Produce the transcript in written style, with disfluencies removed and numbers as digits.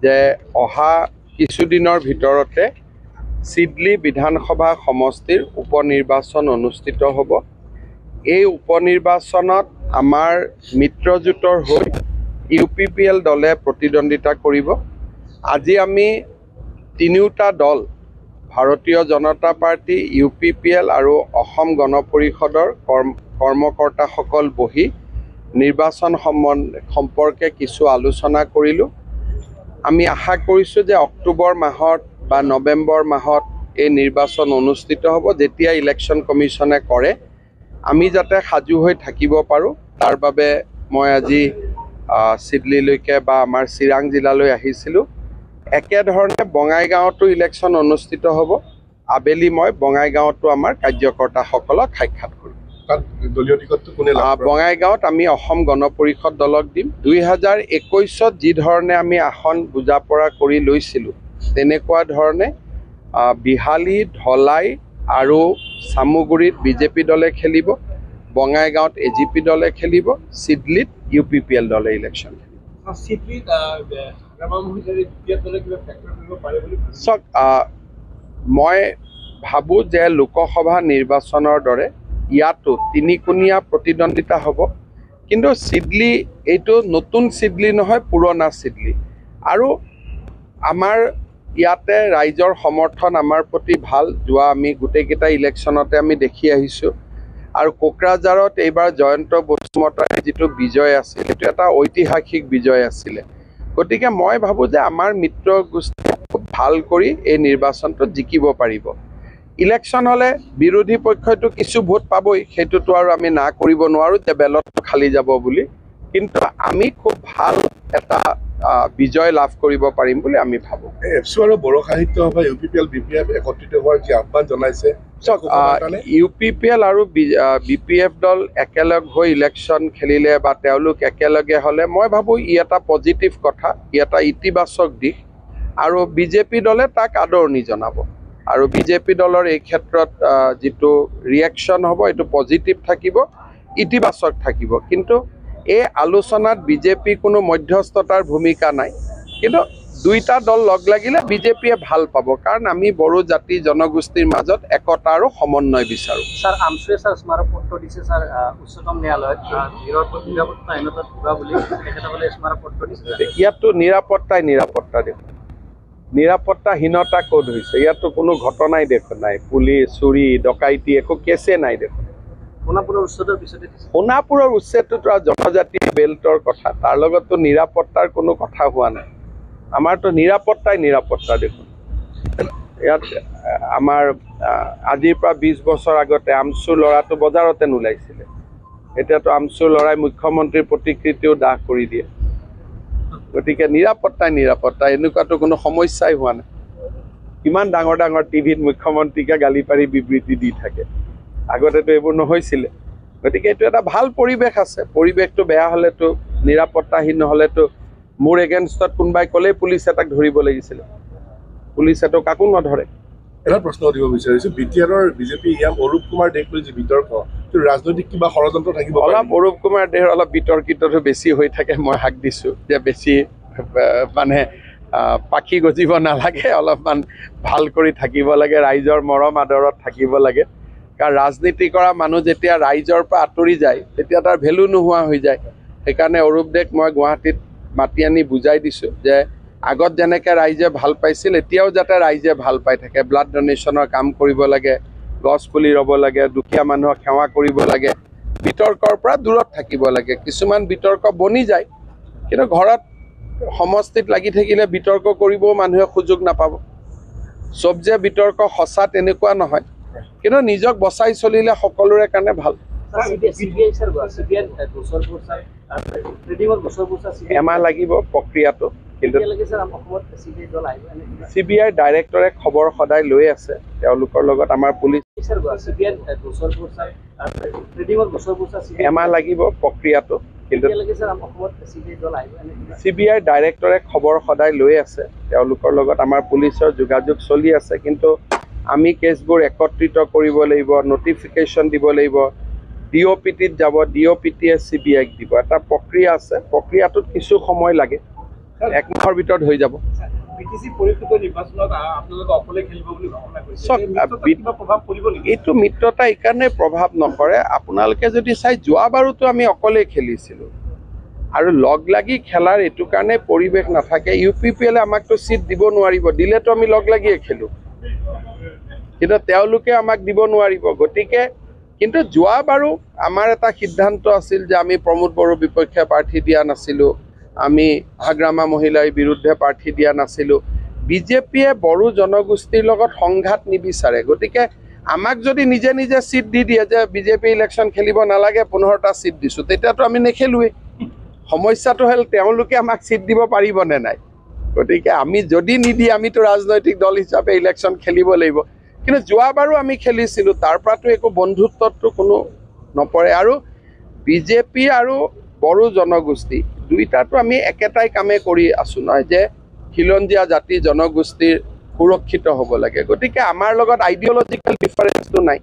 যে অহা কিছুদিনৰ ভিতৰতে চিডলি বিধানসভা সমষ্টিৰ উপনিৰ্বাচন অনুষ্ঠিত হ'ব। এই উপনিৰ্বাচনত আমাৰ মিত্ৰজোঁটৰ হৈ UPPL দলে প্ৰতিদ্বন্দ্বিতা কৰিব। আজি আমি তিনিওটা দল ভাৰতীয় জনতা পাৰ্টি, UPPL আৰু অসম গণ পৰিষদৰ কৰ্মকৰ্তাসকল বহি নিৰ্বাচন সম্পৰ্কে কিছু আলোচনা কৰিলোঁ। আমি আশা কৰিছোঁ যে অক্টোবৰ মাহত বা নৱেম্বৰ মাহত এই নিৰ্বাচন অনুষ্ঠিত হ'ব। যেতিয়া ইলেকশ্যন কমিশ্যনে কৰে আমি যাতে সাজু হৈ থাকিব পাৰোঁ, তাৰ বাবে মই আজি চিডলিলৈকে বা আমাৰ চিৰাং জিলালৈ আহিছিলোঁ। একেধৰণে বঙাইগাঁৱতো ইলেকশ্যন অনুষ্ঠিত হ'ব। আবেলি মই বঙাইগাঁৱতো আমাৰ কাৰ্যকৰ্তাসকলক সাক্ষাৎ কৰিম। বঙাইগাঁৱত আমি অসম গণ পৰিষদ দলক দিম। 2021ত যি ধৰণে আমি আসন বুজা পৰা কৰি লৈছিলোঁ, তেনেকুৱা ধৰণে বিহালী, ধলাই আৰু চামুগুৰিত BJP দলে খেলিব, বঙাইগাঁৱত AGP দলে খেলিব, চিডলিত UPPL দলে ইলেকশ্যন খেলিব। চাওক, মই ভাবোঁ যে লোকসভা নিৰ্বাচনৰ দৰে ইয়াতো তিনিকোণীয়া প্ৰতিদ্বন্দ্বিতা হ'ব। কিন্তু চিডলি এইটো নতুন চিডলি নহয়, পুৰণা চিডলি। আৰু আমাৰ ইয়াতে ৰাইজৰ সমৰ্থন আমাৰ প্ৰতি ভাল। যোৱা আমি গোটেইকেইটা ইলেকশ্যনতে আমি দেখি আহিছোঁ। আৰু কোকৰাঝাৰত এইবাৰ জয়ন্ত বসুমতাৰীৰ যিটো বিজয় আছিল, সেইটো এটা ঐতিহাসিক বিজয় আছিলে। গতিকে মই ভাবোঁ যে আমাৰ মিত্ৰ গোষ্ঠীয়ে খুব ভাল কৰি এই নিৰ্বাচনটো জিকিব পাৰিব। ইলেকশ্যন হ'লে বিৰোধী পক্ষইতো কিছু ভোট পাবই, সেইটোতো আৰু আমি না কৰিব নোৱাৰোঁ যে বেলতটো খালি যাব বুলি। কিন্তু আমি খুব ভাল এটা বিজয় লাভ কৰিব পাৰিম বুলি আমি ভাবোঁ। এফচু আৰু বড়ো সাহিত্য সভা UPPL BPF একত্ৰিত হোৱাৰ যি আহ্বান জনাইছে, UPPL আৰু BPF দল একেলগ হৈ ইলেকশ্যন খেলিলে বা তেওঁলোক একেলগে হ'লে মই ভাবোঁ ই এটা পজিটিভ কথা, ই এটা ইতিবাচক দিশ। আৰু BJP দলে তাক আদৰণি জনাব। আৰু BJP দলৰ এই ক্ষেত্ৰত যিটো ৰিয়েকশ্যন হ'ব এইটো পজিটিভ থাকিব, ইতিবাচক থাকিব। কিন্তু এই আলোচনাত BJP কোনো মধ্যস্থতাৰ ভূমিকা নাই। কিন্তু দুইটা দল লগ লাগিলে BJPয়ে ভাল পাব, কাৰণ আমি বড়ো জাতি জনগোষ্ঠীৰ মাজত একতা আৰু সমন্বয় বিচাৰোঁ। স্যাৰ, আমছুৱে স্মাৰক পত্ৰ দিছে স্যাৰ উচ্চতম ন্যায়ালয়ত নিৰাপত্তাহীনতাত ভোগা বুলি তেখেতসকলে স্মাৰক পত্ৰ দিছে। ইয়াততো নিৰাপত্তা দেখোন, নিৰাপত্তাহীনতা ক'ত হৈছে? ইয়াততো কোনো ঘটনাই দেখোন নাই। পুলিচ, চুৰি, ডকাইতি একো কেছে নাই দেখোন। সোণাপুৰৰ উচ্ছেদটোতো জনজাতীয় বেল্টৰ কথা, তাৰ লগততো নিৰাপত্তাৰ কোনো কথা হোৱা নাই। আমাৰতো নিৰাপত্তা দেখোন। ইয়াত আমাৰ আজিৰ পৰা 20 বছৰ আগতে আমচুৰ ল'ৰাটো বজাৰতে নোলাইছিলে। এতিয়াতো আমচুৰ ল'ৰাই মুখ্যমন্ত্ৰীৰ প্ৰতিকৃতিও দাহ কৰি দিয়ে। গতিকে নিৰাপত্তা এনেকুৱাতো কোনো সমস্যাই হোৱা নাই। কিমান ডাঙৰ ডাঙৰ টিভিত মুখ্যমন্ত্ৰীকে গালি পাৰি বিবৃতি দি থাকে, আগতেতো এইবোৰ নহৈছিলে। গতিকে এইটো এটা ভাল পৰিৱেশ আছে। পৰিৱেশটো বেয়া হ'লেতো, নিৰাপত্তাহীন হ'লেতো মোৰ এগেইনষ্টত কোনোবাই ক'লেই পুলিচে তাক ধৰিব লাগিছিলে। পুলিচেতো কাকো নধৰে। এটা প্ৰশ্ন দিব বিচাৰিছোঁ, BTRৰ BJP অৰূপ কুমাৰ দেশ বুলি যি বিতৰ্ক, ৰাজনৈতিক কিবা ষড়যন্ত্ৰ থাকিব? অলপ অৰূপ কুমাৰ দেশৰ অলপ বিতৰ্কিতটো বেছি হৈ থাকে। মই হাক দিছোঁ যে বেছি মানে পাখি গজিব নালাগে, অলপমান ভাল কৰি থাকিব লাগে, ৰাইজৰ মৰম আদৰত থাকিব লাগে। কাৰণ ৰাজনীতি কৰা মানুহ যেতিয়া ৰাইজৰ পৰা আঁতৰি যায় তেতিয়া তাৰ ভেলু নোহোৱা হৈ যায়। সেইকাৰণে অৰূপ দেক মই গুৱাহাটীত মাতি আনি বুজাই দিছোঁ যে আগত যেনেকৈ ৰাইজে ভাল পাইছিল এতিয়াও যাতে ৰাইজে ভাল পাই থাকে। ব্লাড ডনেশ্যনৰ কাম কৰিব লাগে, গছ পুলি ৰুব লাগে, দুখীয়া মানুহক সেৱা কৰিব লাগে, বিতৰ্কৰ পৰা দূৰত থাকিব লাগে। কিছুমান বিতৰ্ক বনি যায়, কিন্তু ঘৰত সমষ্টিত লাগি থাকিলে বিতৰ্ক কৰিবও মানুহে সুযোগ নাপাব। চব যে বিতৰ্ক সঁচা তেনেকুৱা নহয়, কিন্তু নিজক বচাই চলিলে সকলোৰে কাৰণে ভাল। এমাহ লাগিব প্ৰক্ৰিয়াটো, কিন্তু CBI ডাইৰেক্টৰে খবৰ সদায় লৈ আছে। তেওঁলোকৰ লগত আমাৰ পুলিচ এমাহ লাগিব প্ৰক্ৰিয়াটো, কিন্তু CBI ডাইৰেক্টৰে খবৰ সদায় লৈ আছে। তেওঁলোকৰ লগত আমাৰ পুলিচৰ যোগাযোগ চলি আছে। কিন্তু আমি কেছবোৰ একত্ৰিত কৰিব লাগিব, নটিফিকেশ্যন দিব লাগিব, DOPTত যাব, DOPTয়ে CBIক দিব। এটা প্ৰক্ৰিয়া আছে, প্ৰক্ৰিয়াটোত কিছু সময় লাগে। 1 মাহৰ ভিতৰত হৈ যাব। বিটিচি পৰিষদৰ নিৰ্বাচনত আপোনালোকে অকলে খেলিব বুলি ঘোষণা কৰিছে। চাওক, এই মিত্ৰতাত কিবা প্ৰভাৱ পৰিব নেকি? এইটো মিত্ৰতা এইকাৰণে প্ৰভাৱ নকৰে, আপোনালোকে যদি চাই যোৱাবাৰুতো আমি অকলেই খেলিছিলোঁ আৰু লগ লাগি খেলাৰ এইটো কাৰণে পৰিৱেশ নাথাকে। UPPL আমাকতো ছিট দিব নোৱাৰিব, দিলেতো আমি লগ লাগিয়ে খেলোঁ, কিন্তু তেওঁলোকে আমাক দিব নোৱাৰিব। গতিকে কিন্তু যোৱাবাৰো আমাৰ এটা সিদ্ধান্ত আছিল যে আমি প্ৰমোদ বড়োৰ বিপক্ষে প্ৰাৰ্থী দিয়া নাছিলোঁ, আমি হাগ্ৰামা মহিলাৰ বিৰুদ্ধে প্ৰাৰ্থী দিয়া নাছিলোঁ। বিজেপিয়ে বড়ো জনগোষ্ঠীৰ লগত সংঘাত নিবিচাৰে, গতিকে আমাক যদি নিজে নিজে ছিট দি দিয়ে যে বিজেপি ইলেকশ্যন খেলিব নালাগে 15টা ছিট দিছোঁ, তেতিয়াতো আমি নেখেলোৱেই। সমস্যাটো হ'ল তেওঁলোকে আমাক ছিট দিব পাৰিব নে নাই। গতিকে আমি যদি নিদিয়ে আমিতো ৰাজনৈতিক দল হিচাপে ইলেকশ্যন খেলিব লাগিব। কিন্তু যোৱাবাৰো আমি খেলিছিলোঁ, তাৰ পৰাতো একো বন্ধুত্বতো কোনো নপৰে। আৰু বিজেপি আৰু বড়ো জনগোষ্ঠী দুইটাতো আমি একেটাই কামে কৰি আছোঁ নহয়, যে খিলঞ্জীয়া জাতি জনগোষ্ঠীৰ সুৰক্ষিত হ'ব লাগে। গতিকে আমাৰ লগত আইডিঅলজিকেল ডিফাৰেঞ্চটো নাই।